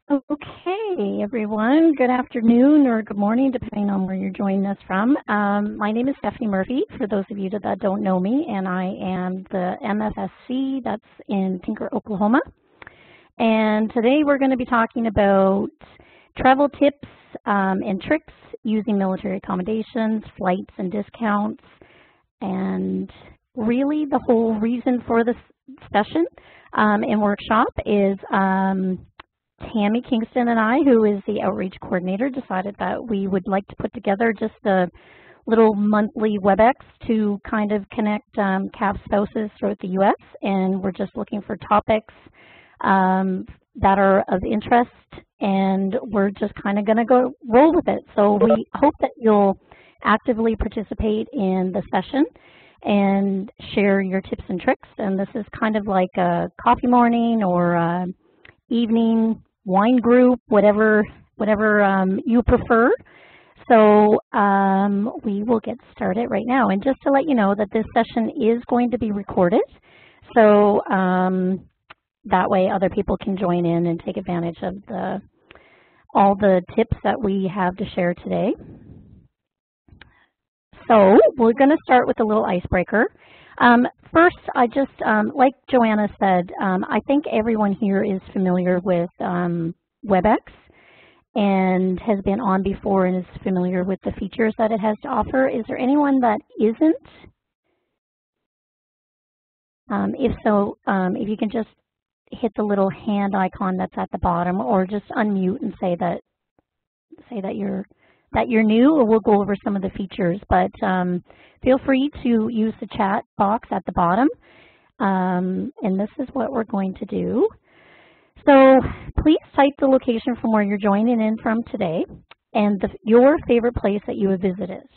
Okay, everyone. Good afternoon or good morning, depending on where you're joining us from. My name is Stephanie Murphy, for those of you that don't know me, and I am the MFSC that's in Tinker, Oklahoma. And today we're going to be talking about travel tips and tricks using military accommodations, flights and discounts, and really the whole reason for this session and workshop is Tammy Kingston and I, who is the outreach coordinator, decided that we would like to put together just a little monthly WebEx to kind of connect CAF spouses throughout the U.S. And we're just looking for topics that are of interest, and we're just kind of going to go roll with it. So we hope that you'll actively participate in the session and share your tips and tricks. And this is kind of like a coffee morning or a evening wine group, whatever you prefer. So we will get started right now. And just to let you know that this session is going to be recorded, so that way other people can join in and take advantage of all the tips that we have to share today. So we're going to start with a little icebreaker. First, I just, like Joanna said, I think everyone here is familiar with WebEx and has been on before and is familiar with the features that it has to offer. Is there anyone that isn't? If so, if you can just hit the little hand icon that's at the bottom, or just unmute and say that you're new, or we'll go over some of the features. But feel free to use the chat box at the bottom. And this is what we're going to do. So please type the location from where you're joining in from today and your favorite place that you have visited.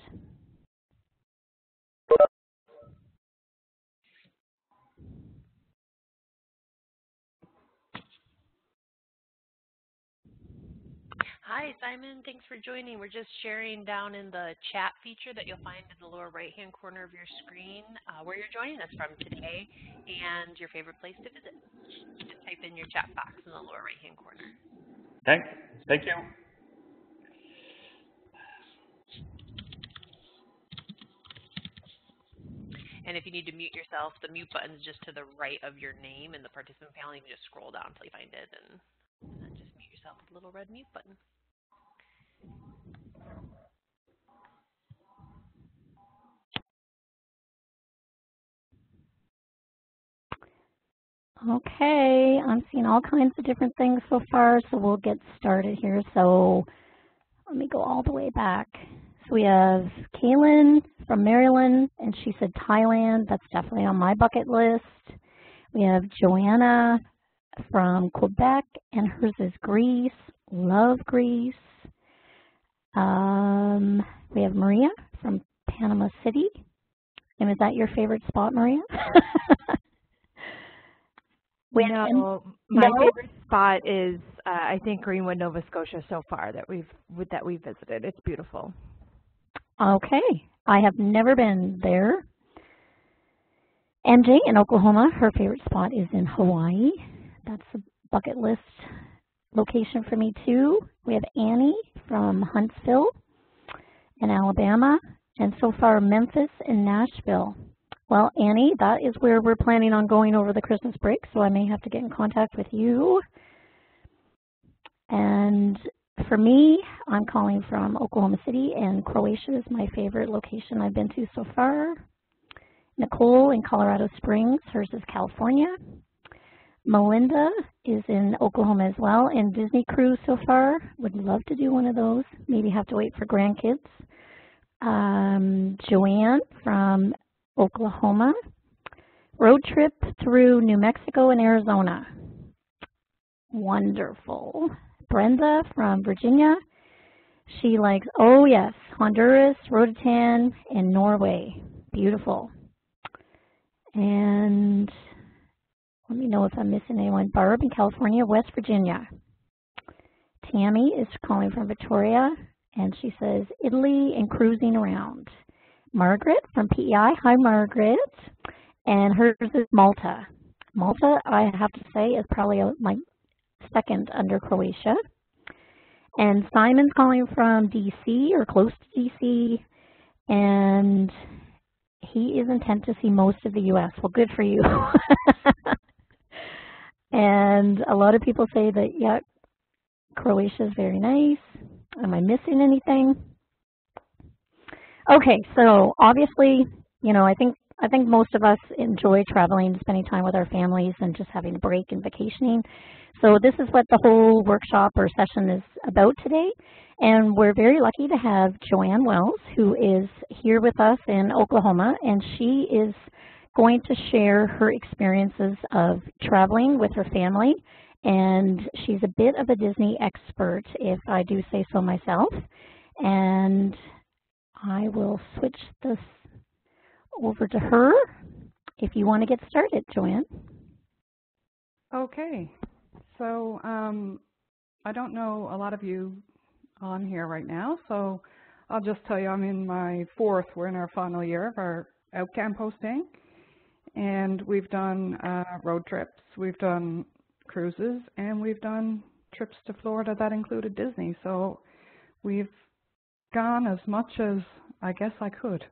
Hi, Simon. Thanks for joining. We're just sharing down in the chat feature that you'll find in the lower right-hand corner of your screen where you're joining us from today and your favorite place to visit. Just type in your chat box in the lower right-hand corner. Thank you. And if you need to mute yourself, the mute button is just to the right of your name in the participant panel. You can just scroll down until you find it and then just mute yourself with the little red mute button. Okay, I'm seeing all kinds of different things so far, so we'll get started here. So let me go all the way back. So we have Kaylin from Maryland, and she said Thailand. That's definitely on my bucket list. We have Joanna from Quebec, and hers is Greece. Love Greece. We have Maria from Panama City. And is that your favorite spot, Maria? No, my favorite spot is I think Greenwood, Nova Scotia so far that we've visited. It's beautiful. Okay, I have never been there. MJ in Oklahoma, her favorite spot is in Hawaii. That's a bucket list location for me too. We have Annie from Huntsville in Alabama, and so far Memphis and Nashville. Well, Annie, that is where we're planning on going over the Christmas break, so I may have to get in contact with you. And for me, I'm calling from Oklahoma City, and Croatia is my favorite location I've been to so far. Nicole in Colorado Springs, hers is California. Melinda is in Oklahoma as well, and Disney cruise so far. Would love to do one of those. Maybe have to wait for grandkids. Joanne from Oklahoma. Road trip through New Mexico and Arizona. Wonderful. Brenda from Virginia. She likes, oh yes, Honduras, Roatan, and Norway. Beautiful. And let me know if I'm missing anyone. Barb in California, West Virginia. Tammy is calling from Victoria, and she says Italy and cruising around. Margaret from PEI. Hi, Margaret. And hers is Malta. Malta, I have to say, is probably second under Croatia. And Simon's calling from DC or close to DC, and he is intent to see most of the U.S. Well, good for you. And a lot of people say that, yeah, Croatia is very nice. Am I missing anything? Okay, so obviously, you know, I think most of us enjoy traveling, spending time with our families, and just having a break and vacationing. So this is what the whole workshop or session is about today. And we're very lucky to have Joanne Wells, who is here with us in Oklahoma, and she is going to share her experiences of traveling with her family. And she's a bit of a Disney expert, if I do say so myself. And I will switch this over to her if you want to get started, Joanne. Okay, so I don't know a lot of you on here right now, so I'll just tell you I'm in my fourth, we're in our final year of our OUTCAN posting, and we've done road trips, we've done cruises, and we've done trips to Florida that included Disney, so we've gone as much as I guess I could.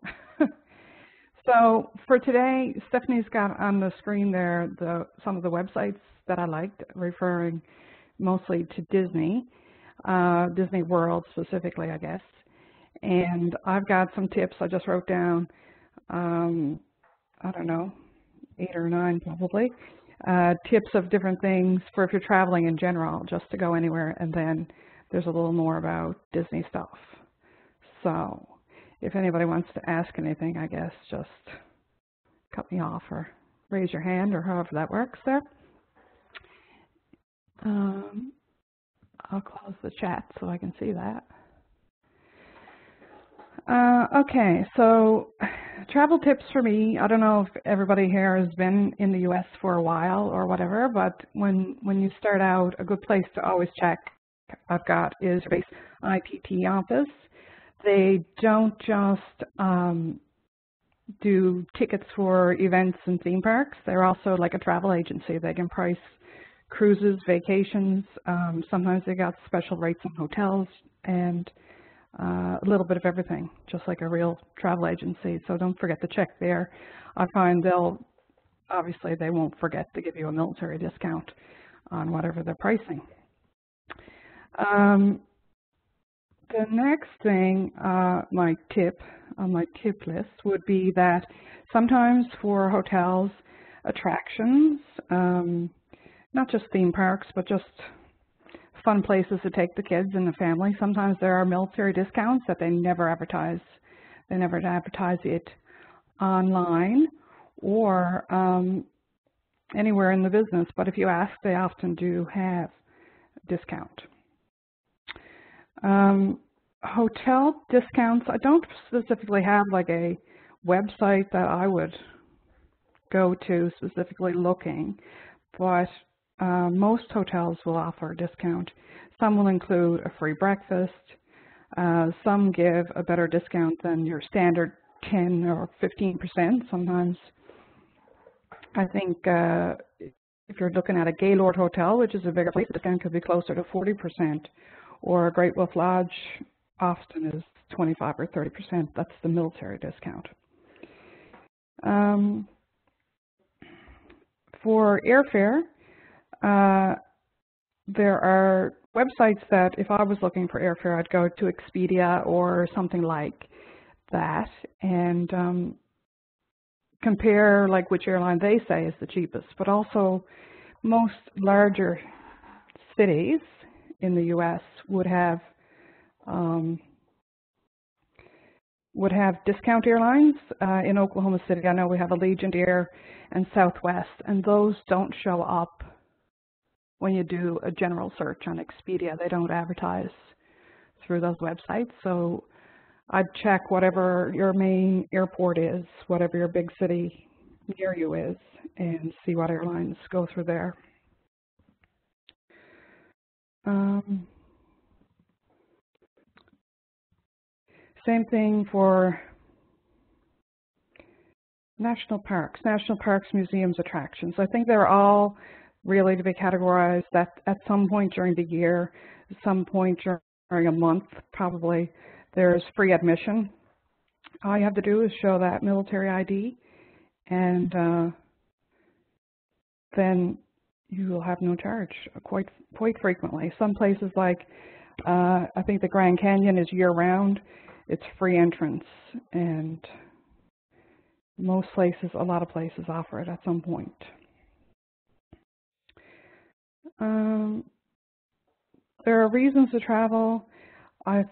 So for today, Stephanie's got on the screen there some of the websites that I liked, referring mostly to Disney, Disney World specifically, I guess. And I've got some tips I just wrote down, I don't know, 8 or 9 probably, tips of different things for if you're traveling in general, just to go anywhere. And then there's a little more about Disney stuff. So if anybody wants to ask anything, I guess just cut me off or raise your hand or however that works there. I'll close the chat so I can see that. Okay, so travel tips for me. I don't know if everybody here has been in the U.S. for a while or whatever, but when you start out, a good place to always check I've got is your base IPT office. They don't just do tickets for events and theme parks. They're also like a travel agency. They can price cruises, vacations. Sometimes they got special rates on hotels and a little bit of everything, just like a real travel agency. So don't forget to check there. I find obviously they won't forget to give you a military discount on whatever they're pricing. The next thing, my tip on my tip list would be that sometimes for hotels, attractions, not just theme parks, but just fun places to take the kids and the family, sometimes there are military discounts that they never advertise. They never advertise it online or anywhere in the business, but if you ask, they often do have a discount. Hotel discounts, I don't specifically have like a website that I would go to specifically looking, but most hotels will offer a discount. Some will include a free breakfast. Some give a better discount than your standard 10 or 15%. Sometimes I think if you're looking at a Gaylord Hotel, which is a bigger place, the discount could be closer to 40%, or a Great Wolf Lodge often is 25 or 30%. That's the military discount. For airfare, there are websites that if I was looking for airfare, I'd go to Expedia or something like that and compare like which airline they say is the cheapest. But also most larger cities in the U.S. would have discount airlines. In Oklahoma City, I know we have Allegiant Air and Southwest, and those don't show up when you do a general search on Expedia. They don't advertise through those websites. So I'd check whatever your main airport is, whatever your big city near you is, and see what airlines go through there. Same thing for national parks, museums, attractions. I think they're all really to be categorized that at some point during the year, some point during a month, probably, there's free admission. All you have to do is show that military ID, and then you will have no charge quite frequently. Some places like, I think the Grand Canyon is year-round. It's free entrance, and most places, a lot of places offer it at some point. There are reasons to travel. I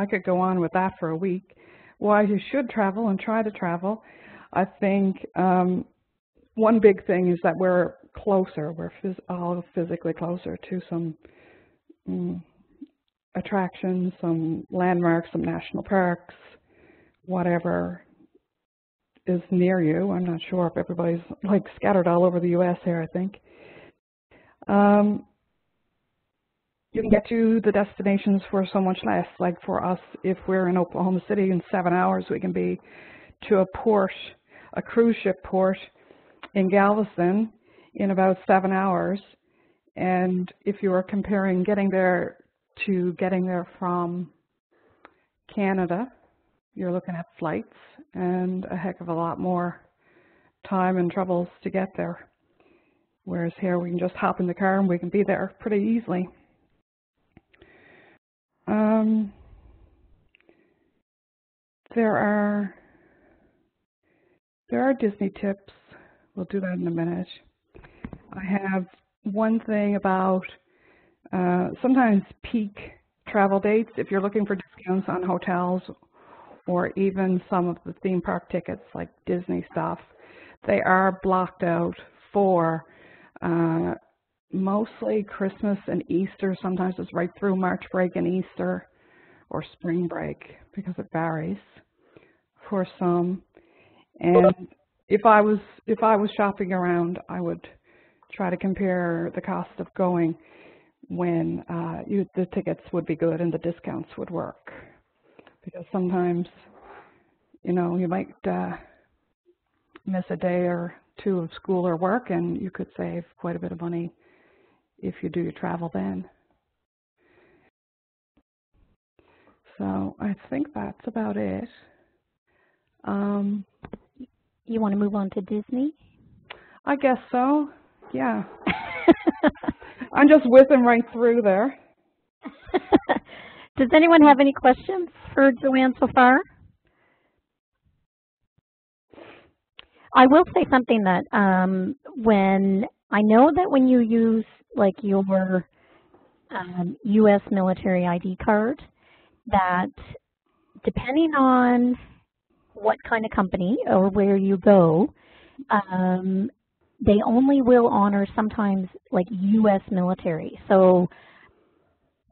could go on with that for a week. Why you should travel and try to travel. I think one big thing is that we're closer. We're all physically closer to some attractions, some landmarks, some national parks, whatever is near you. I'm not sure if everybody's like scattered all over the U.S. here, I think. You can get to the destinations for so much less. Like for us, if we're in Oklahoma City in 7 hours, we can be to a port, a cruise ship port in Galveston in about 7 hours. And if you are comparing getting there to getting there from Canada, you're looking at flights and a heck of a lot more time and troubles to get there. Whereas here we can just hop in the car and we can be there pretty easily. There are Disney tips. We'll do that in a minute. I have one thing about sometimes peak travel dates. If you're looking for discounts on hotels or even some of the theme park tickets like Disney stuff, they are blocked out for mostly Christmas and Easter. Sometimes it's right through March break and Easter or spring break because it varies for some. And if I was shopping around, I would try to compare the cost of going when the tickets would be good and the discounts would work. Because sometimes, you know, you might miss a day or two of school or work, and you could save quite a bit of money if you do your travel then. So I think that's about it. You want to move on to Disney? I guess so, yeah. I'm just whizzing right through there. Does anyone have any questions for Joanne so far? I will say something that when I know that when you use like your U.S. military ID card, that depending on what kind of company or where you go, they only will honor sometimes like U.S. military. So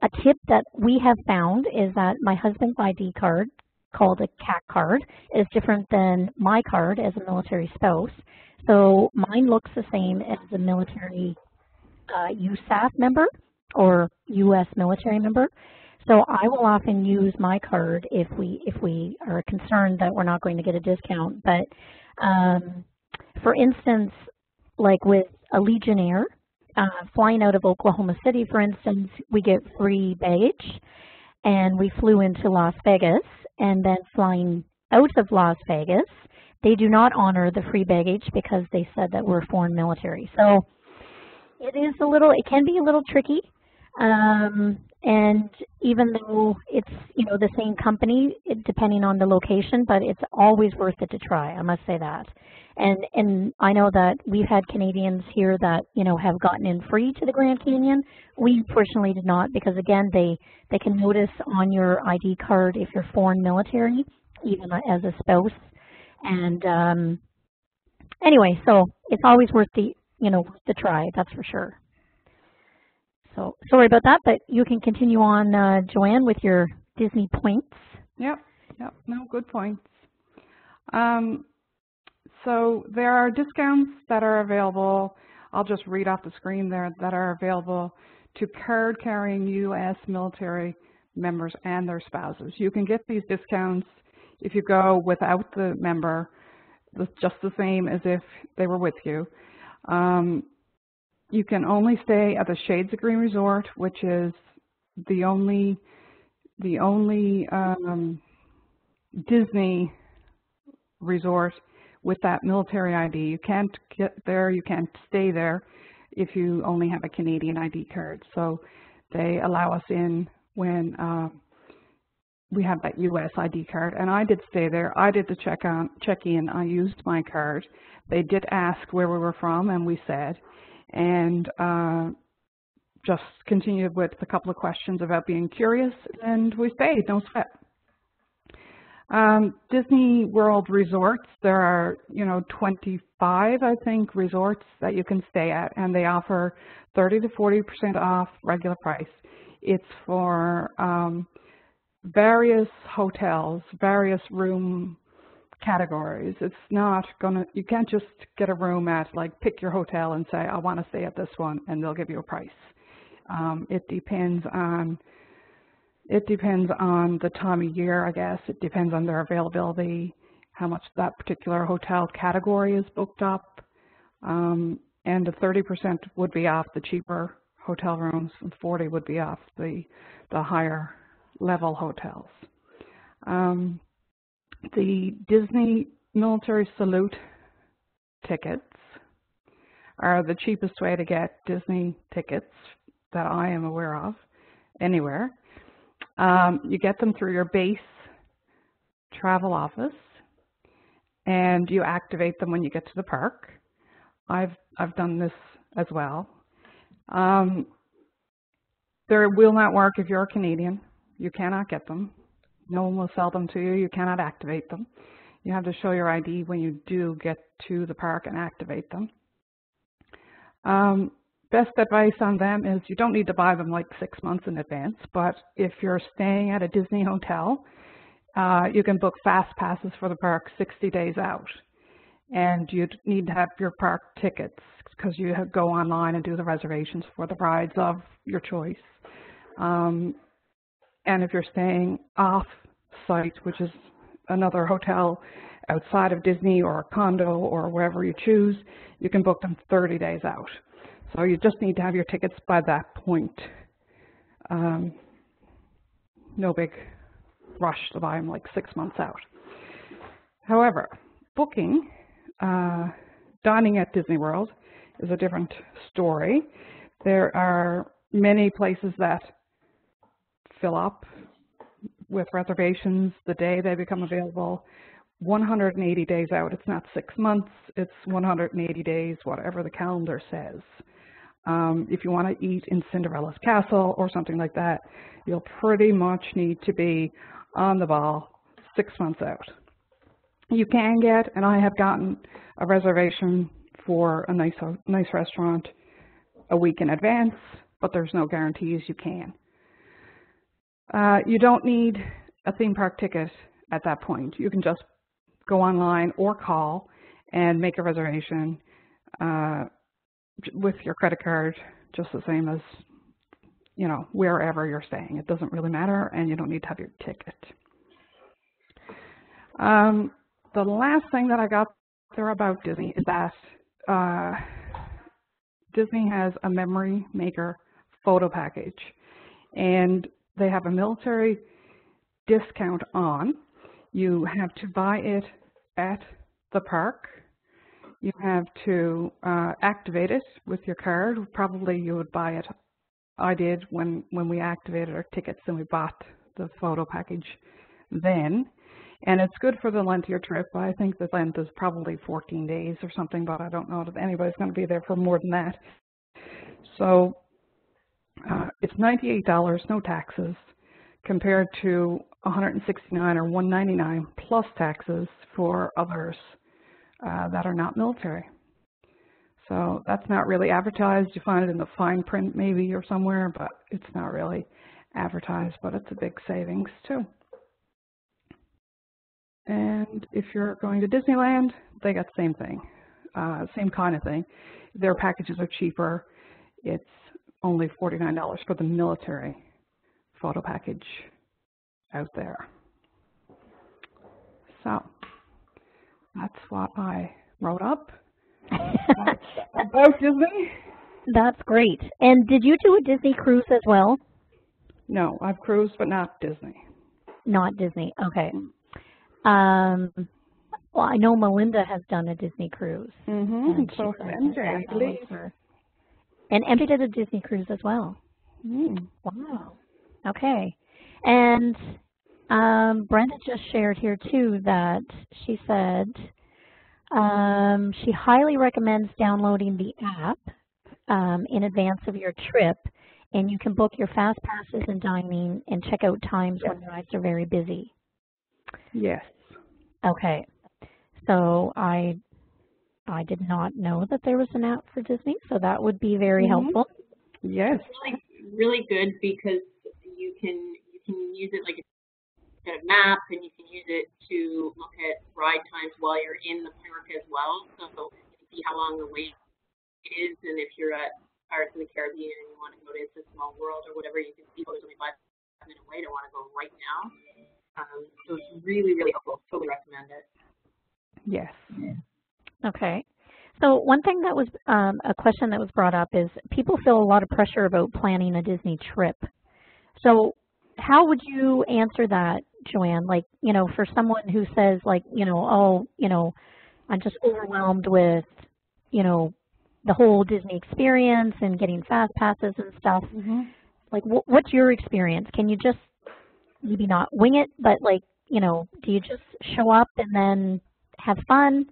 a tip that we have found is that my husband's ID card, called a CAF card, is different than my card as a military spouse. So mine looks the same as a military USAF member or U.S. military member. So I will often use my card if we are concerned that we're not going to get a discount. But for instance, like with a Legionnaire, flying out of Oklahoma City, for instance, we get free baggage, and we flew into Las Vegas, and then flying out of Las Vegas, they do not honor the free baggage because they said that we're foreign military. So it can be a little tricky. And even though it's, you know, the same company, depending on the location, but it's always worth it to try, I must say that. And I know that we've had Canadians here that, you know, have gotten in free to the Grand Canyon. We fortunately did not, because again, they can notice on your ID card if you're foreign military, even as a spouse. And anyway, so it's always worth the try, that's for sure. So sorry about that, but you can continue on, Joanne, with your Disney points. Yep, no, good points. So there are discounts that are available. I'll just read off the screen there that are available to card-carrying U.S. military members and their spouses. You can get these discounts if you go without the member, just the same as if they were with you. You can only stay at the Shades of Green Resort, which is the only Disney resort with that military ID. You can't get there, you can't stay there if you only have a Canadian ID card. So they allow us in when we have that US ID card. And I did stay there. I did the check-in. I used my card. They did ask where we were from, and we said, and just continued with a couple of questions about being curious, and we stayed, no sweat. Disney World resorts, there are, 25, I think, resorts that you can stay at, and they offer 30 to 40% off regular price. It's for various hotels, various room categories. It's not you can't just get a room at, pick your hotel and say, I want to stay at this one, and they'll give you a price. It depends on the time of year, I guess. It depends on their availability, how much that particular hotel category is booked up. And the 30% would be off the cheaper hotel rooms, and 40 would be off the higher level hotels. The Disney Military Salute tickets are the cheapest way to get Disney tickets that I am aware of anywhere. You get them through your base travel office, and you activate them when you get to the park. I've done this as well. They will not work if you're a Canadian. You cannot get them. No one will sell them to you. You cannot activate them. You have to show your ID when you do get to the park and activate them. Best advice on them is you don't need to buy them 6 months in advance, but if you're staying at a Disney hotel, you can book fast passes for the park 60 days out. And you need to have your park tickets because you go online and do the reservations for the rides of your choice. And if you're staying off-site, which is another hotel outside of Disney or a condo or wherever you choose, you can book them 30 days out. So you just need to have your tickets by that point. No big rush to buy them 6 months out. However, booking, dining at Disney World is a different story. There are many places that fill up with reservations the day they become available. 180 days out. It's not 6 months, it's 180 days, whatever the calendar says. If you want to eat in Cinderella's Castle or something like that, you'll pretty much need to be on the ball 6 months out. You can get, and I have gotten a reservation for a nice restaurant a week in advance, but there's no guarantees you can. You don't need a theme park ticket at that point. You can just go online or call and make a reservation with your credit card, just the same as, wherever you're staying. It doesn't really matter, and you don't need to have your ticket. The last thing that I got there about Disney is that Disney has a memory maker photo package, and they have a military discount on. You have to buy it at the park. You have to activate it with your card. Probably you would buy it. I did when we activated our tickets and we bought the photo package then. And it's good for the length of your trip. I think the length is probably 14 days or something, but I don't know if anybody's going to be there for more than that. So it's $98, no taxes, compared to $169 or $199 plus taxes for others that are not military. So that's not really advertised. You find it in the fine print maybe or somewhere, but it's not really advertised, but it's a big savings too. And if you're going to Disneyland, they got the same thing, same kind of thing. Their packages are cheaper. It's only $49 for the military photo package out there. So that's what I wrote up about Disney. That's great. And did you do a Disney cruise as well? No, I've cruised, but not Disney. Not Disney. Okay. Well, I know Melinda has done a Disney cruise. And so MJ, I believe. And MJ did a Disney cruise as well. Wow. Okay. And Brenda just shared here too that she said she highly recommends downloading the app in advance of your trip, and you can book your fast passes and dining and check out times when rides are very busy. Yes. Okay. So I did not know that there was an app for Disney, so that would be very helpful. Yes. It's really good because you can use it like a map, and you can use it to look at ride times while you're in the park as well. So you can see how long the wait is, and if you're at Pirates of the Caribbean and you want to go to It's a Small World or whatever, you can see there's only 5-minute wait. I want to go right now. So it's really, really helpful. Totally recommend it. Yes. Okay. So one thing that was a question that was brought up is people feel a lot of pressure about planning a Disney trip. So how would you answer that, Joanne? Like, you know, for someone who says like, you know, oh, you know, I'm just overwhelmed with, you know, the whole Disney experience and getting fast passes and stuff. Like, what's your experience? Can you just maybe not wing it, but like, you know, do you just show up and then have fun?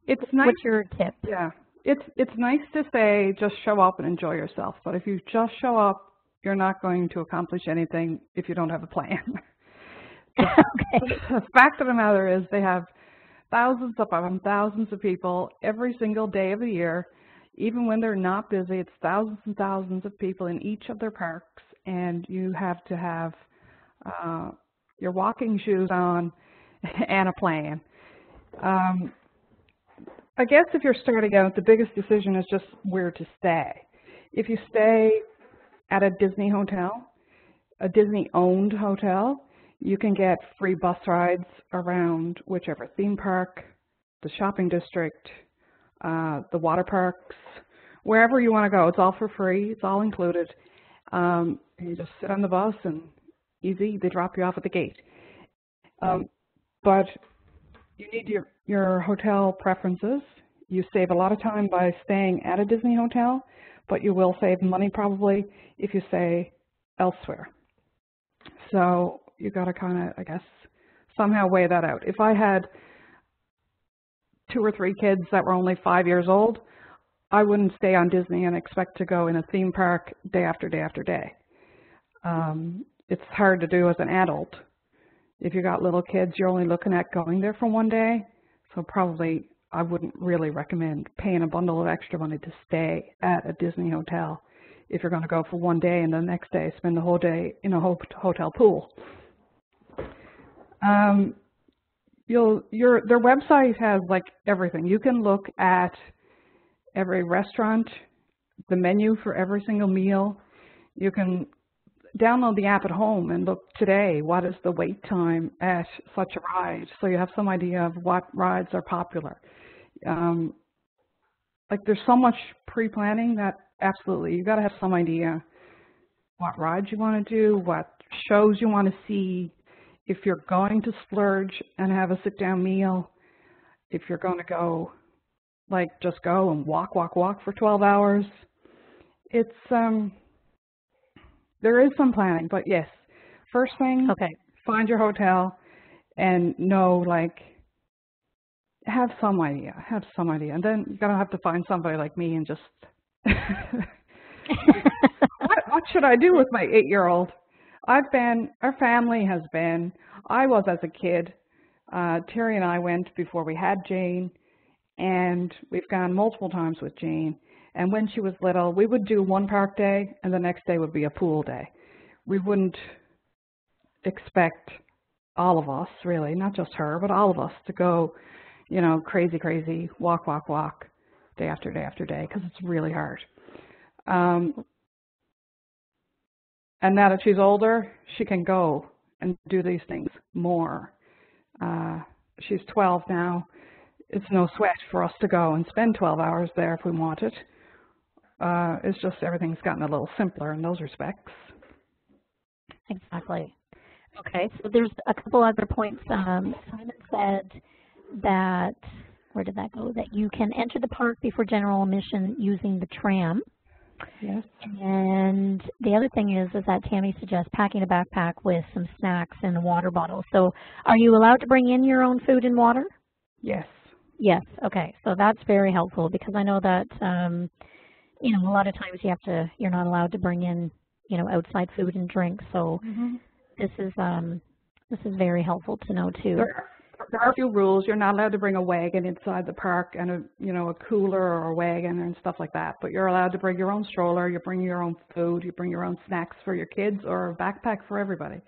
It's nice. What's your tip? Yeah, it's nice to say just show up and enjoy yourself. But if you just show up, you're not going to accomplish anything if you don't have a plan. The fact of the matter is they have thousands upon thousands of people every single day of the year. Even when they're not busy, it's thousands and thousands of people in each of their parks, and you have to have your walking shoes on and a plan. I guess if you're starting out, the biggest decision is just where to stay. If you stay at a Disney hotel, a Disney-owned hotel, you can get free bus rides around whichever theme park, the shopping district, the water parks, wherever you want to go. It's all for free. It's all included. And you just sit on the bus and easy. They drop you off at the gate. But you need your hotel preferences. You save a lot of time by staying at a Disney hotel, but you will save money probably if you stay elsewhere. So you got to kind of, I guess, somehow weigh that out. If I had 2 or 3 kids that were only 5 years old, I wouldn't stay on Disney and expect to go in a theme park day after day after day. It's hard to do as an adult. If you got little kids, you're only looking at going there for one day. So probably I wouldn't really recommend paying a bundle of extra money to stay at a Disney hotel if you're going to go for one day and the next day spend the whole day in a hotel pool. Their website has like everything. You can look at every restaurant, the menu for every single meal. You can download the app at home and look today, what is the wait time at such a ride, so you have some idea of what rides are popular. Like there's so much pre-planning that absolutely you got to have some idea what rides you want to do, what shows you want to see, if you're going to splurge and have a sit-down meal, if you're going to go, like just go and walk for 12 hours. It's there is some planning, but yes, first thing, find your hotel and know, like, have some idea, and then you're gonna have to find somebody like me and just what should I do with my 8-year-old? Our family has been, I was as a kid, Terry and I went before we had Jane, and we've gone multiple times with Jane. And when she was little, we would do one park day and the next day would be a pool day. We wouldn't expect all of us, really, not just her, but all of us to go, you know, crazy, walk, day after day after day, because it's really hard. And now that she's older, she can go and do these things more. She's 12 now. It's no sweat for us to go and spend 12 hours there if we want it. It's just everything's gotten a little simpler in those respects. Exactly. Okay, so there's a couple other points. Simon said that, where did that go? That you can enter the park before general admission using the tram. Yes. And the other thing is that Tammy suggests packing a backpack with some snacks and a water bottle. So are you allowed to bring in your own food and water? Yes. Yes, okay, so that's very helpful because I know that, you know, a lot of times you're not allowed to bring in, you know, outside food and drinks. So this is very helpful to know too. There are a few rules. You're not allowed to bring a wagon inside the park and a cooler or a wagon and stuff like that. But you're allowed to bring your own stroller. You bring your own food. You bring your own snacks for your kids or a backpack for everybody.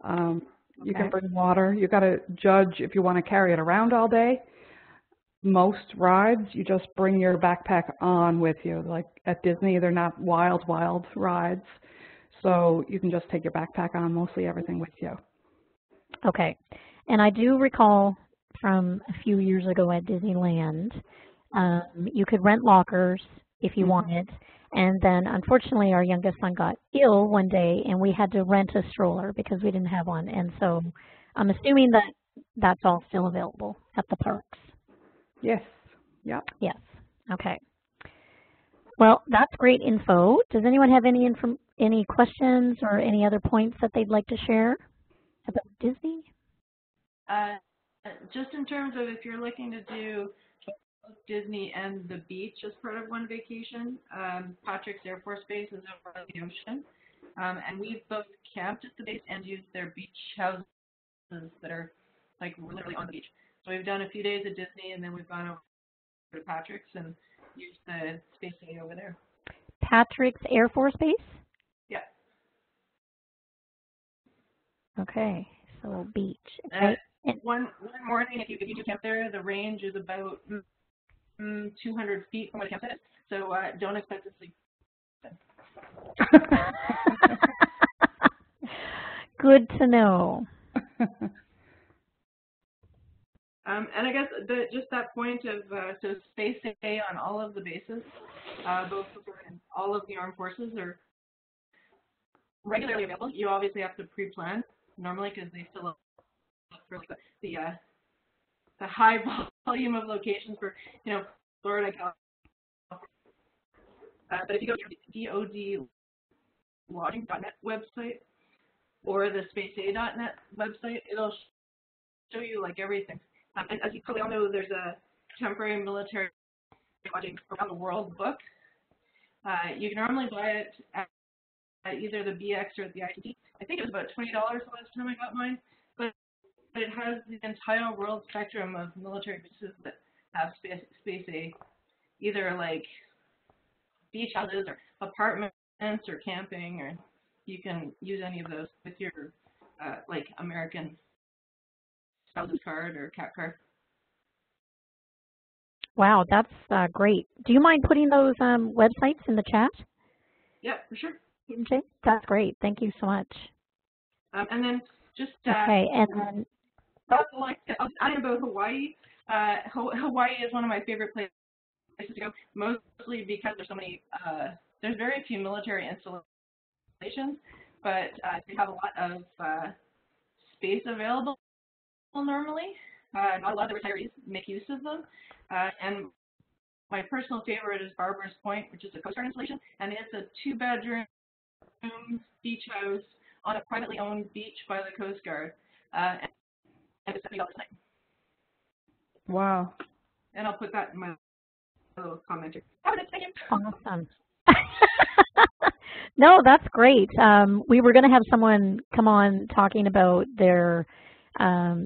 You can bring water. You got to judge if you want to carry it around all day. Most rides, you just bring your backpack on with you. Like at Disney, they're not wild rides. So you can just take your backpack on, mostly everything with you. Okay. And I do recall from a few years ago at Disneyland, you could rent lockers if you wanted. And then unfortunately our youngest son got ill one day and we had to rent a stroller because we didn't have one. And so I'm assuming that that's all still available at the parks. Yes. Yep. Yes. Okay. Well, that's great info. Does anyone have any questions or any other points that they'd like to share about Disney? Just in terms of if you're looking to do Disney and the beach as part of one vacation, Patrick's Air Force Base is over the ocean, and we've both camped at the base and used their beach houses that are like literally on the beach. So we've done a few days at Disney, and then we've gone over to Patrick's and used the Space A over there. Patrick's Air Force Base? Yeah. Okay, so beach. Okay. One morning, if you do camp there, the range is about 200 feet from where the campsite is. So don't expect to sleep. Good to know. And I guess just that point of so Space A on all of the bases, both all of the armed forces are regularly available. You obviously have to pre-plan normally because they still look for like the high volume of locations for Florida, California. But if you go to the DoDlodging.net website or the SpaceA.net website, it'll show you like everything. And as you probably all know, there's a temporary military lodging around the world book. You can normally buy it at either the BX or at the ITT. I think it was about $20 the last time I got mine, but it has the entire world spectrum of military bases that have Space A, either like beach houses or apartments or camping, or you can use any of those with your like American spouse's card or CAF card. Wow, that's great. Do you mind putting those websites in the chat? Yeah, for sure. Okay, that's great. Thank you so much. And then just okay, and then adding about Hawaii. Hawaii is one of my favorite places to go, mostly because there's so many. There's very few military installations, but they have a lot of space available normally. Not a lot of retirees make use of them, and my personal favorite is Barbara's Point, which is a Coast Guard installation, and it's a 2-bedroom beach house on a privately owned beach by the Coast Guard, and it's $70 a night. Wow. And I'll put that in my little comment here. Thank you. Awesome. No, that's great. We were going to have someone come on talking about their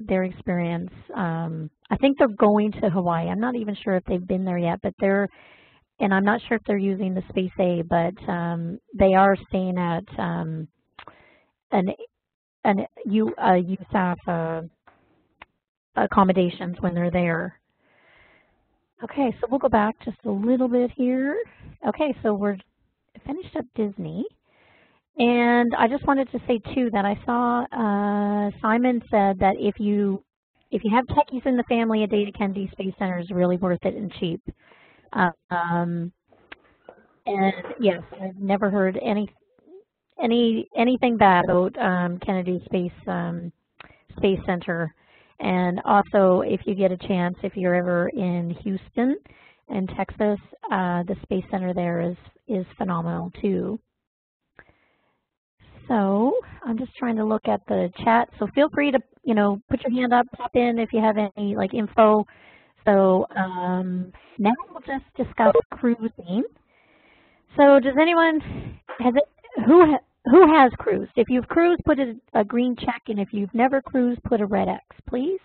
experience. I think they're going to Hawaii. I'm not even sure if they've been there yet, but and I'm not sure if they're using the Space A, but they are staying at USAF accommodations when they're there. Okay, so we'll go back just a little bit here. Okay, so we're finished up Disney. And I just wanted to say, too, that I saw Simon said that if you have techies in the family, a day at Kennedy Space Center is really worth it and cheap. And yes, I've never heard anything bad about Kennedy Space Center. And also, if you get a chance, if you're ever in Houston in Texas, the Space Center there is phenomenal too. So I'm just trying to look at the chat. So feel free to, put your hand up, pop in if you have any info. So now we'll just discuss cruising. So does anyone who has cruised? If you've cruised, put a green check, and if you've never cruised, put a red X, please.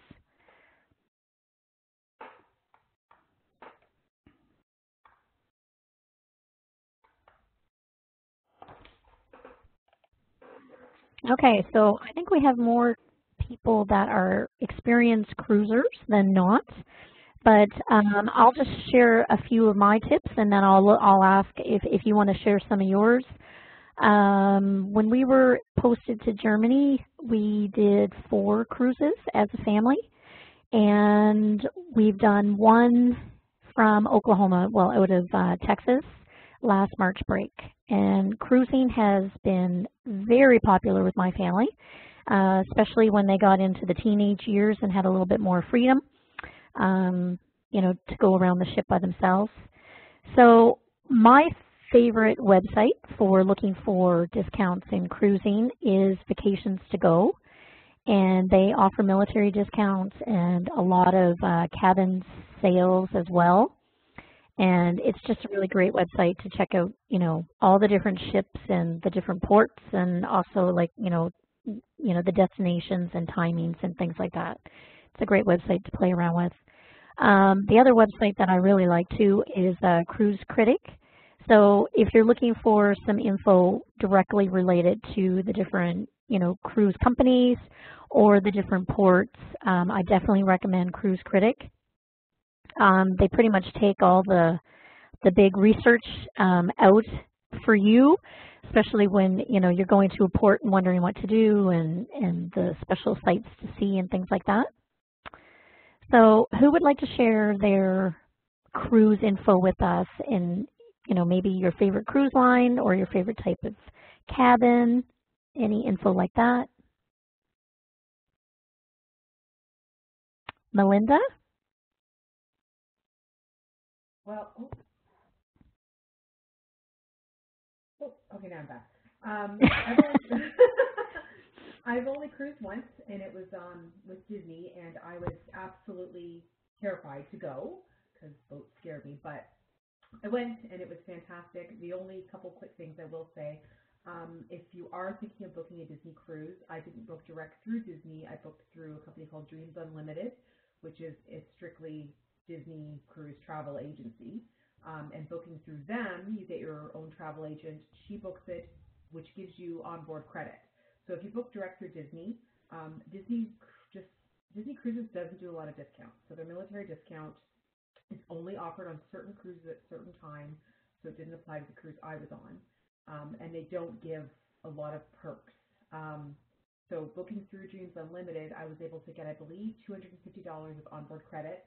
Okay, so I think we have more people that are experienced cruisers than not, but I'll just share a few of my tips, and then I'll ask if you want to share some of yours. When we were posted to Germany, we did 4 cruises as a family, and we've done one from Oklahoma, well, out of Texas, last March break. And cruising has been very popular with my family, especially when they got into the teenage years and had a little bit more freedom, to go around the ship by themselves. So my favorite website for looking for discounts in cruising is Vacations to Go, and they offer military discounts and a lot of cabin sales as well. And it's just a really great website to check out, all the different ships and the different ports, and also the destinations and timings and things like that. It's a great website to play around with. The other website that I really like too is Cruise Critic. So if you're looking for some info directly related to the different, cruise companies or the different ports, I definitely recommend Cruise Critic. They pretty much take all the big research out for you, especially when you're going to a port and wondering what to do, and the special sites to see and things like that. So who would like to share their cruise info with us, in maybe your favorite cruise line or your favorite type of cabin, any info like that? Melinda? Well, okay, now I'm back. I've only cruised once, and it was with Disney, and I was absolutely terrified to go because boats scared me, but I went, and it was fantastic. The only couple quick things I will say, if you are thinking of booking a Disney cruise, I didn't book direct through Disney. I booked through a company called Dreams Unlimited, which is strictly Disney cruise travel agency. And booking through them, you get your own travel agent. She books it, which gives you onboard credit. So if you book direct through Disney, Disney Cruises doesn't do a lot of discounts. So their military discount is only offered on certain cruises at certain times, so it didn't apply to the cruise I was on. And they don't give a lot of perks. So booking through Dreams Unlimited, I was able to get, I believe, $250 of onboard credit,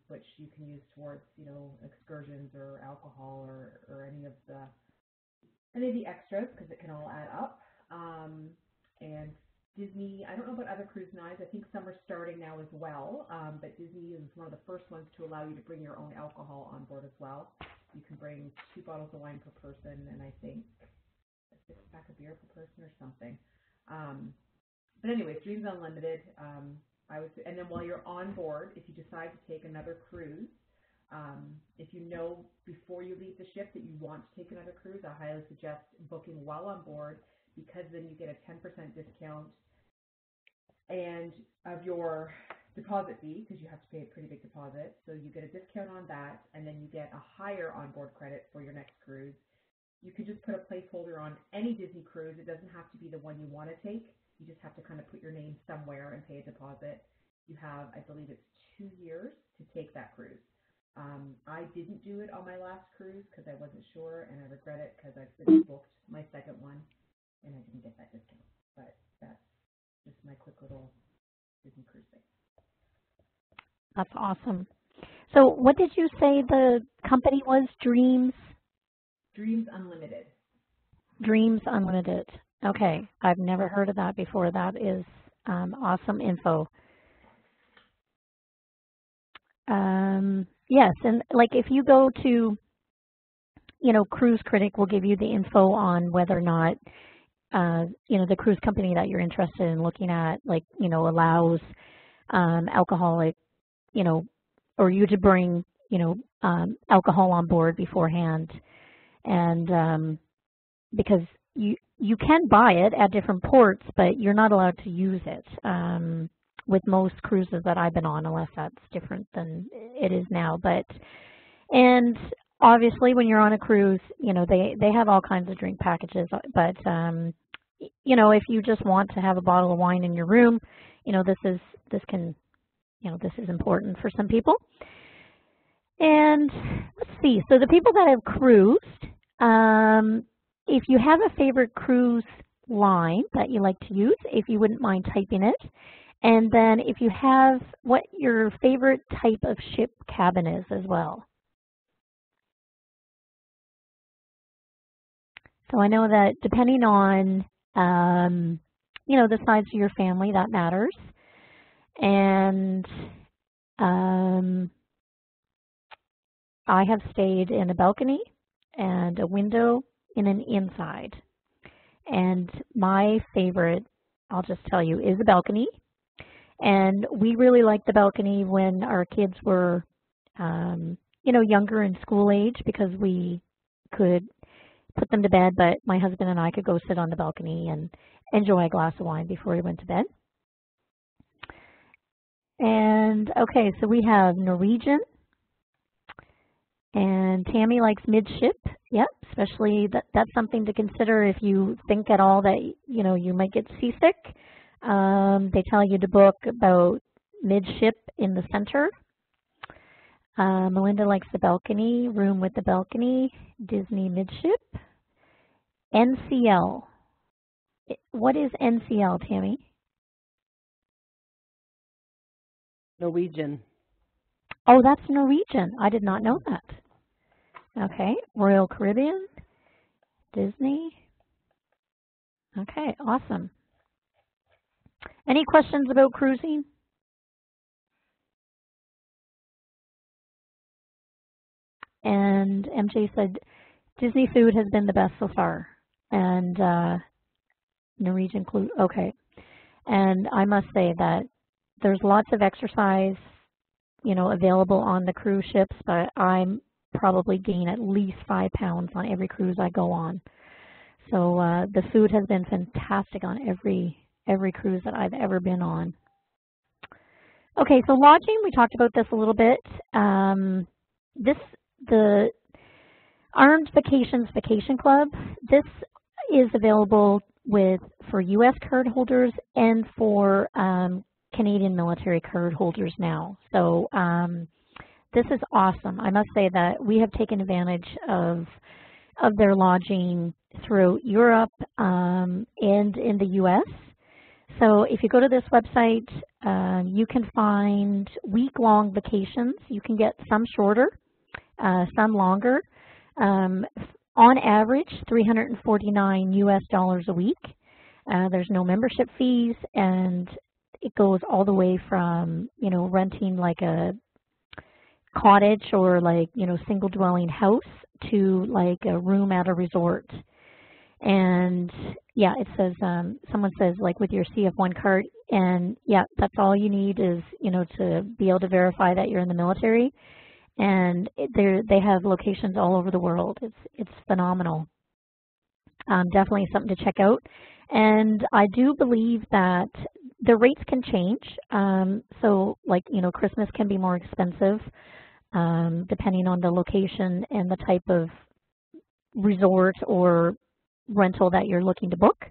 which you can use towards, excursions or alcohol or any of the extras, because it can all add up. And Disney, I don't know about other cruise lines. I think some are starting now as well, but Disney is one of the first ones to allow you to bring your own alcohol on board as well. You can bring 2 bottles of wine per person, and I think a 6-pack of beer per person or something. But anyways, Dreams Unlimited, and then while you're on board, if you decide to take another cruise, if you know before you leave the ship that you want to take another cruise, I highly suggest booking while on board, because then you get a 10% discount and of your deposit fee, because you have to pay a pretty big deposit. So you get a discount on that, and then you get a higher onboard credit for your next cruise. You can just put a placeholder on any Disney cruise. It doesn't have to be the one you want to take. You just have to kind of put your name somewhere and pay a deposit. You have, I believe it's 2 years to take that cruise. I didn't do it on my last cruise because I wasn't sure, and I regret it because I've since booked my second one, and I didn't get that discount. But that's just my quick little Disney cruise thing. That's awesome. So what did you say the company was? Dreams? Dreams Unlimited. Dreams Unlimited. Okay, I've never heard of that before. That is awesome info. Yes, and like if you go to, Cruise Critic will give you the info on whether or not, the cruise company that you're interested in looking at, like, allows alcoholic, or you to bring, alcohol on board beforehand. And because you can buy it at different ports, but you're not allowed to use it with most cruises that I've been on, unless that's different than it is now. And obviously when you're on a cruise, they have all kinds of drink packages, but if you just want to have a bottle of wine in your room, this is important for some people. And let's see, so the people that have cruised, if you have a favorite cruise line that you like to use, if you wouldn't mind typing it. And then if you have what your favorite type of ship cabin is as well. So I know that depending on, the size of your family, that matters. And I have stayed in a balcony and a window in an inside. And my favorite, I'll just tell you, is a balcony. And we really liked the balcony when our kids were, younger in school age, because we could put them to bed, but my husband and I could go sit on the balcony and enjoy a glass of wine before we went to bed. And okay, so we have Norwegian, and Tammy likes midship. Yep, especially that's something to consider if you think at all that you might get seasick. They tell you to book about midship in the center. Melinda likes the balcony, room with the balcony, Disney midship. NCL. What is NCL, Tammy? Norwegian. Oh, that's Norwegian. I did not know that. Okay, Royal Caribbean, Disney. Okay, awesome. Any questions about cruising? And MJ said, Disney food has been the best so far. And Norwegian, okay. And I must say that there's lots of exercise, available on the cruise ships, but I'm probably gain at least 5 pounds on every cruise I go on. So the food has been fantastic on every cruise that I've ever been on. Okay, so lodging, we talked about this a little bit. The Armed Vacations Vacation Club, this is available for U.S. card holders and for Canadian military card holders now. So this is awesome. I must say that we have taken advantage of their lodging throughout Europe and in the U.S. So if you go to this website, you can find week-long vacations. You can get some shorter, some longer. On average, $349 US a week. There's no membership fees, and it goes all the way from, renting like a cottage or like, single dwelling house to like a room at a resort. And yeah, it says, someone says like with your CF1 card, and yeah, that's all you need is, to be able to verify that you're in the military. And they have locations all over the world. It's phenomenal. Definitely something to check out. And I do believe that the rates can change. So like, Christmas can be more expensive depending on the location and the type of resort or rental that you're looking to book.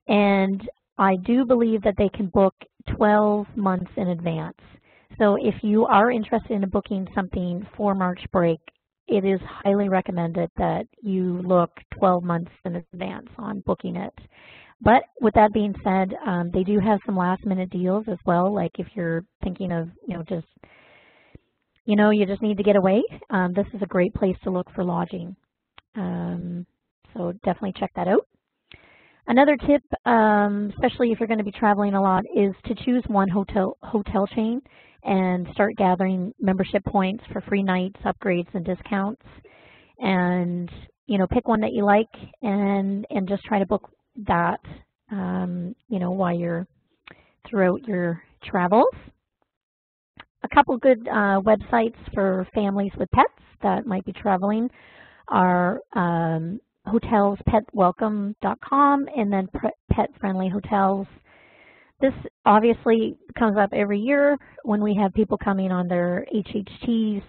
And I do believe that they can book 12 months in advance. So if you are interested in booking something for March break, it is highly recommended that you look 12 months in advance on booking it. But with that being said, they do have some last minute deals as well. Like if you're thinking of, you just need to get away, this is a great place to look for lodging. So definitely check that out. Another tip, especially if you're going to be traveling a lot, is to choose one hotel chain and start gathering membership points for free nights, upgrades, and discounts. And pick one that you like and just try to book that while you're throughout your travels. A couple good websites for families with pets that might be traveling are hotelspetwelcome.com and then Pet Friendly Hotels. This obviously comes up every year when we have people coming on their HHTs.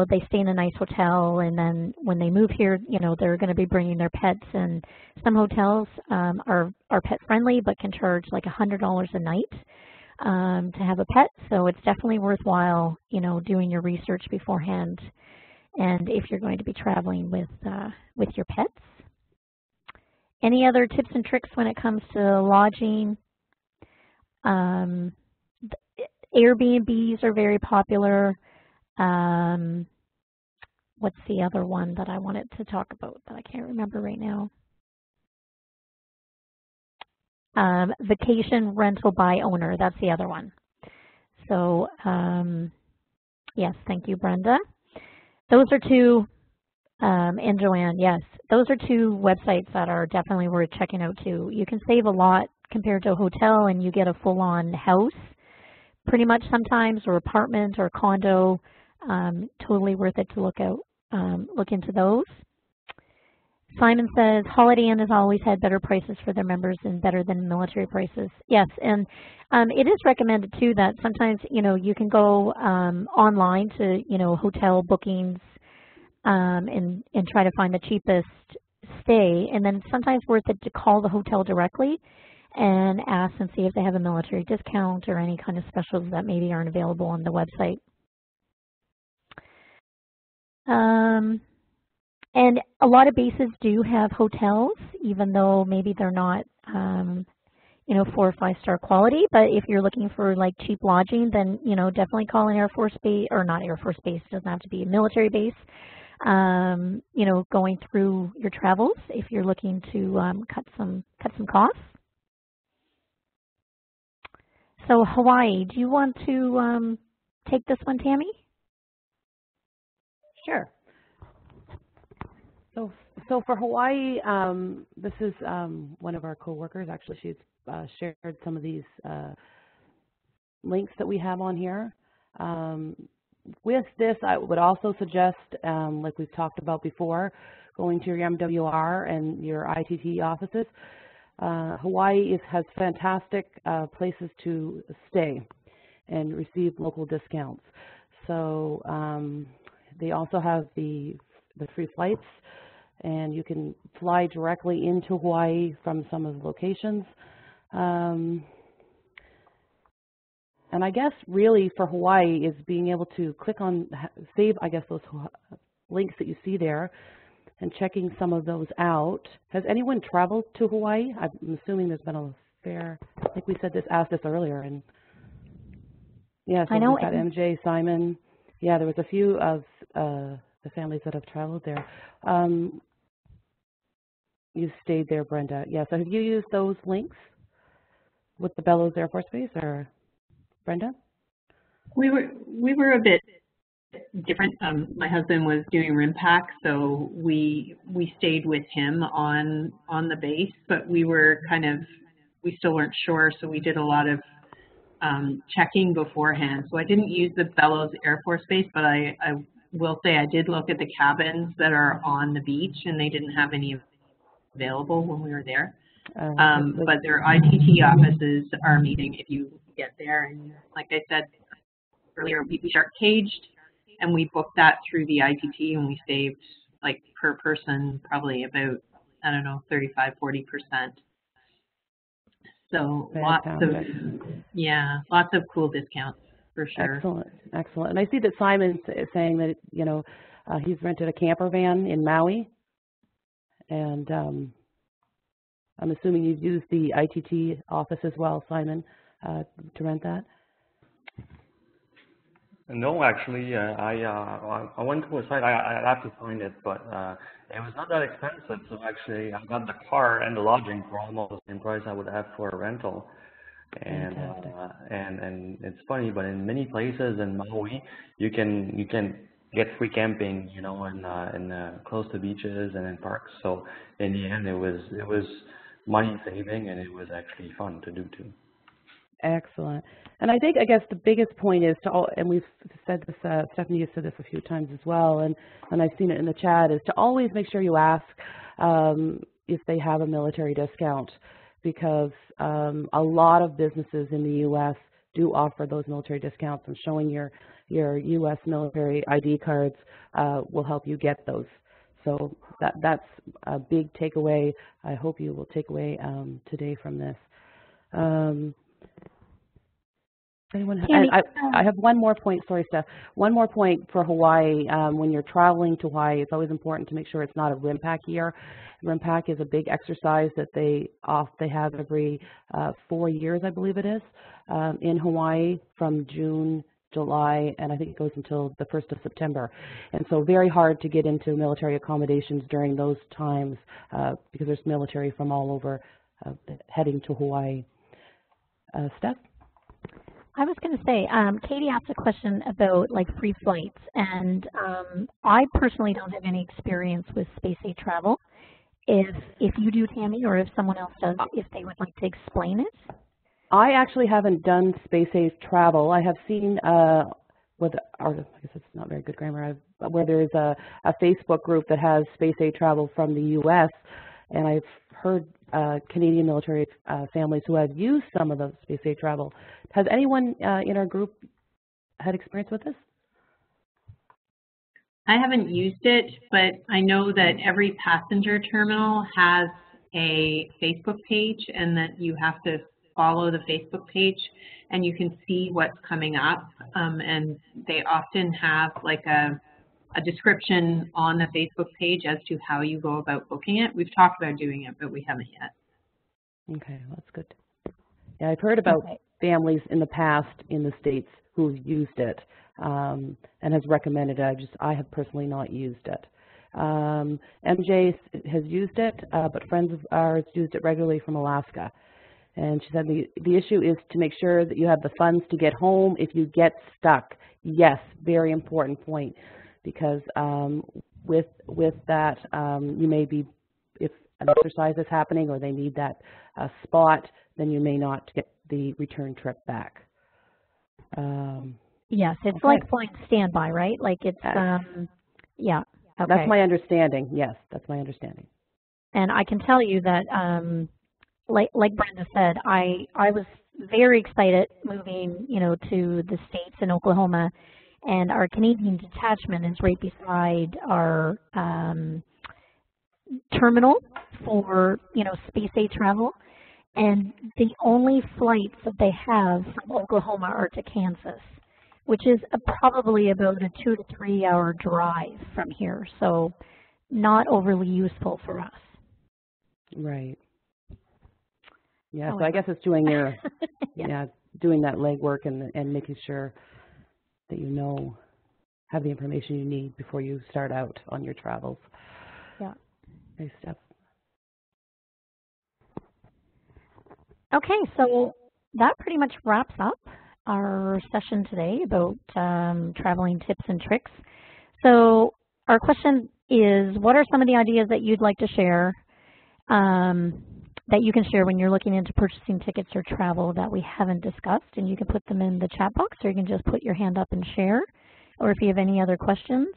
They stay in a nice hotel, and then when they move here, they're going to be bringing their pets. And some hotels are pet friendly, but can charge like $100 a night to have a pet. So it's definitely worthwhile, doing your research beforehand. And if you're going to be traveling with your pets. Any other tips and tricks when it comes to lodging? Airbnbs are very popular. What's the other one that I wanted to talk about that I can't remember right now? Vacation rental by owner, that's the other one. So yes, thank you, Brenda. Those are two, and Joanne, yes, those are two websites that are definitely worth checking out too. You can save a lot compared to a hotel, and you get a full-on house pretty much sometimes, or apartment or condo. Totally worth it to look into those. Simon says, Holiday Inn has always had better prices for their members and better than military prices. Yes, and it is recommended too that sometimes, you can go online to, hotel bookings and try to find the cheapest stay. And then sometimes worth it to call the hotel directly and ask and see if they have a military discount or any kind of specials that maybe aren't available on the website. And a lot of bases do have hotels, even though maybe they're not, 4 or 5 star quality. But if you're looking for like cheap lodging, then, definitely call an Air Force base, or not Air Force base, it doesn't have to be a military base, going through your travels if you're looking to cut some costs. So Hawaii, do you want to take this one, Tammy? Sure. So for Hawaii, this is one of our coworkers. Actually, she's shared some of these links that we have on here. With this, I would also suggest, like we've talked about before, going to your MWR and your ITT offices. Hawaii has fantastic places to stay and receive local discounts. So they also have the free flights, and you can fly directly into Hawaii from some of the locations. And I guess really for Hawaii is being able to click on, save, I guess, those links that you see there and checking some of those out. Has anyone traveled to Hawaii? I'm assuming there's been a fair, I think we asked this earlier. And yeah, so I know we've got MJ, Simon. Yeah, there was a few of the families that have traveled there. You stayed there, Brenda. Yeah, so have you used those links with the Bellows Air Force Base, or Brenda? We were a bit different. My husband was doing RIMPAC, so we stayed with him on the base, but we still weren't sure, so we did a lot of checking beforehand. So I didn't use the Bellows Air Force Base, but I will say I did look at the cabins that are on the beach, and they didn't have any available when we were there. But their ITT offices are meeting if you get there. And like I said earlier, we are caged, and we booked that through the ITT, and we saved, like, per person probably about, I don't know, 35–40%. So lots of cool discounts for sure. Excellent, excellent. And I see that Simon's saying that he's rented a camper van in Maui, and I'm assuming you've used the ITT office as well, Simon, to rent that. No, actually, I went to a site. I have to find it, but it was not that expensive. So actually, I got the car and the lodging for almost the same price I would have for a rental. And Fantastic. and it's funny, but in many places in Maui, you can get free camping, you know, in close to beaches and in parks. So in the end, it was money saving, and it was actually fun to do too. Excellent. And I guess the biggest point is to all, and we've said this, Stephanie has said this a few times as well, and I've seen it in the chat, is to always make sure you ask if they have a military discount, because a lot of businesses in the U.S. do offer those military discounts, and showing your U.S. military ID cards will help you get those. So that's a big takeaway. I hope you will take away today from this. Anyone? I have one more point. Sorry, Steph. One more point for Hawaii. When you're traveling to Hawaii, it's always important to make sure it's not a RIMPAC year. RIMPAC is a big exercise that they have every 4 years, I believe it is, in Hawaii from June, July, and I think it goes until the 1st of September. And so very hard to get into military accommodations during those times because there's military from all over heading to Hawaii. Steph? I was going to say, Katie asked a question about like free flights, and I personally don't have any experience with space age travel. If you do, Tammy, or if someone else does, if they would like to explain it. I actually haven't done space age travel. I have seen I guess it's not very good grammar, where there is a Facebook group that has space age travel from the U.S., and I've heard Canadian military families who have used some of the space age travel. Has anyone in our group had experience with this? I haven't used it, but I know that every passenger terminal has a Facebook page, and that you have to follow the Facebook page and you can see what's coming up. And they often have like a description on the Facebook page as to how you go about booking it. We've talked about doing it, but we haven't yet. Okay, well, that's good. Yeah, I've heard about families in the past in the States who've used it and has recommended it. I have personally not used it. MJ has used it, but friends of ours used it regularly from Alaska. And she said the issue is to make sure that you have the funds to get home if you get stuck. Yes, very important point, because with that, you may be, if an exercise is happening or they need that spot, then you may not get the return trip back. Yes, it's okay. like flying standby, right? Like it's, yeah. Okay. That's my understanding. Yes, that's my understanding. And I can tell you that, like Brenda said, I was very excited moving, to the States in Oklahoma, and our Canadian detachment is right beside our terminal for, space age travel. And the only flights that they have from Oklahoma are to Kansas, which is probably about a 2 to 3 hour drive from here. So not overly useful for us. Right. Yeah, so I guess it's doing your, doing that legwork and making sure that you have the information you need before you start out on your travels. Yeah. Nice step. Okay, so that pretty much wraps up our session today about traveling tips and tricks. So our question is, what are some of the ideas that you'd like to share, that you can share when you're looking into purchasing tickets or travel that we haven't discussed? And you can put them in the chat box, or you can just put your hand up and share, or if you have any other questions.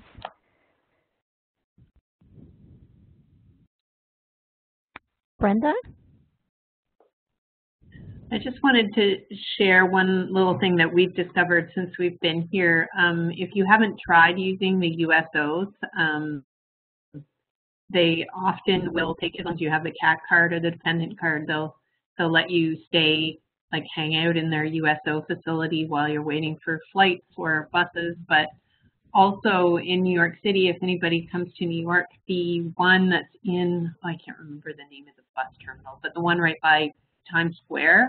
Brenda? I just wanted to share one little thing that we've discovered since we've been here. If you haven't tried using the USOs, they often will take, as long as you have the CAF card or the dependent card, they'll let you stay, like hang out in their USO facility while you're waiting for flights or buses. But also in New York City, if anybody comes to New York, the one that's in, I can't remember the name of the bus terminal, but the one right by Times Square,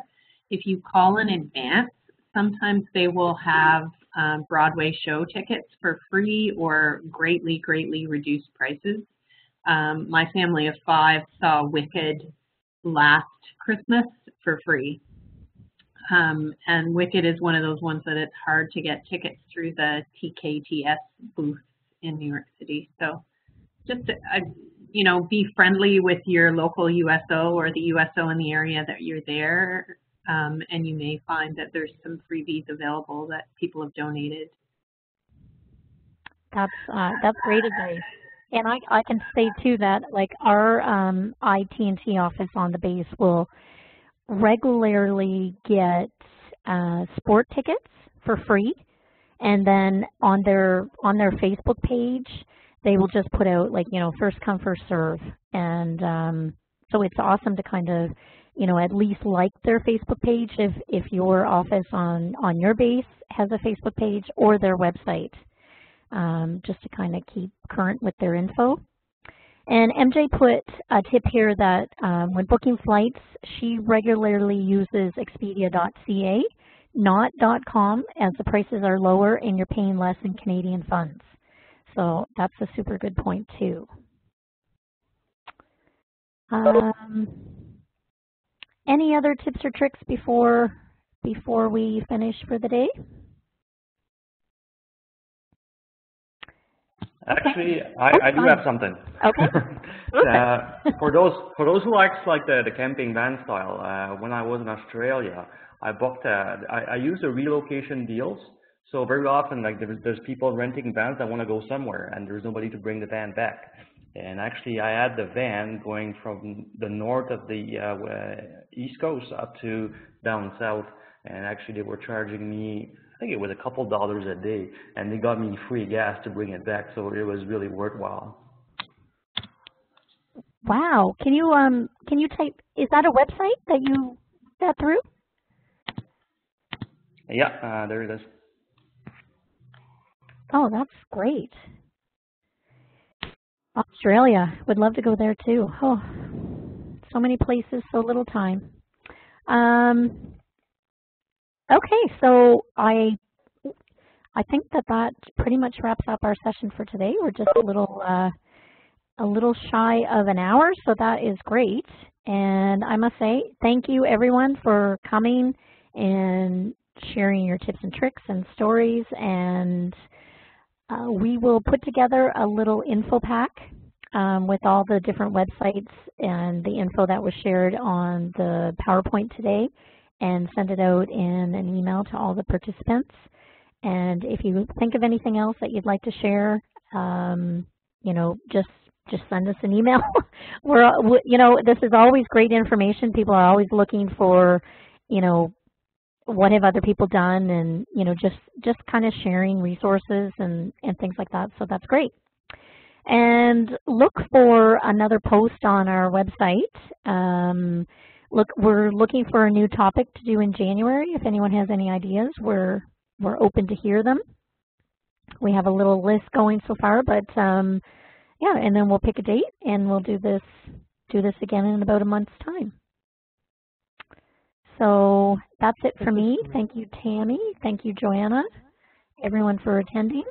if you call in advance, sometimes they will have Broadway show tickets for free or greatly, greatly reduced prices. My family of 5 saw Wicked last Christmas for free. And Wicked is one of those ones that it's hard to get tickets through the TKTS booth in New York City. So just, you know, be friendly with your local USO or the USO in the area that you're there, and you may find that there's some freebies available that people have donated. That's great advice. And I can say too that like our IT&T office on the base will regularly get sport tickets for free, and then on their Facebook page they will just put out like, you know, first come first serve, and so it's awesome to kind of, you know, at least like their Facebook page if your office on your base has a Facebook page, or their website, just to kind of keep current with their info. And MJ put a tip here that when booking flights, she regularly uses Expedia.ca, not .com, as the prices are lower and you're paying less in Canadian funds. So that's a super good point too. Any other tips or tricks before we finish for the day? Actually, I do have something. Okay. For those who likes like the camping van style, when I was in Australia, I used the relocation deals. So very often, like there's people renting vans that want to go somewhere, and there's nobody to bring the van back. And actually, I had the van going from the north of the East Coast up to down south, and actually they were charging me, I think it was a couple dollars a day, and they got me free gas to bring it back, so it was really worthwhile. Wow. Can you type, is that a website that you got through? Yeah, there it is. Oh, that's great. Australia, would love to go there too. Oh, so many places, so little time. Okay, so I think that pretty much wraps up our session for today. We're just a little shy of an hour, so that is great. And I must say, thank you everyone for coming and sharing your tips and tricks and stories. And we will put together a little info pack with all the different websites and the info that was shared on the PowerPoint today, and send it out in an email to all the participants. And if you think of anything else that you'd like to share, you know, just send us an email. You know, this is always great information. People are always looking for, you know, what have other people done, and, you know, just kind of sharing resources and things like that. So that's great. And look for another post on our website. We're looking for a new topic to do in January. If anyone has any ideas, we're open to hear them. We have a little list going so far, but yeah, and then we'll pick a date and we'll do this again in about a month's time. So that's it for me. Thank you, Tammy. Thank you, Joanna, everyone for attending.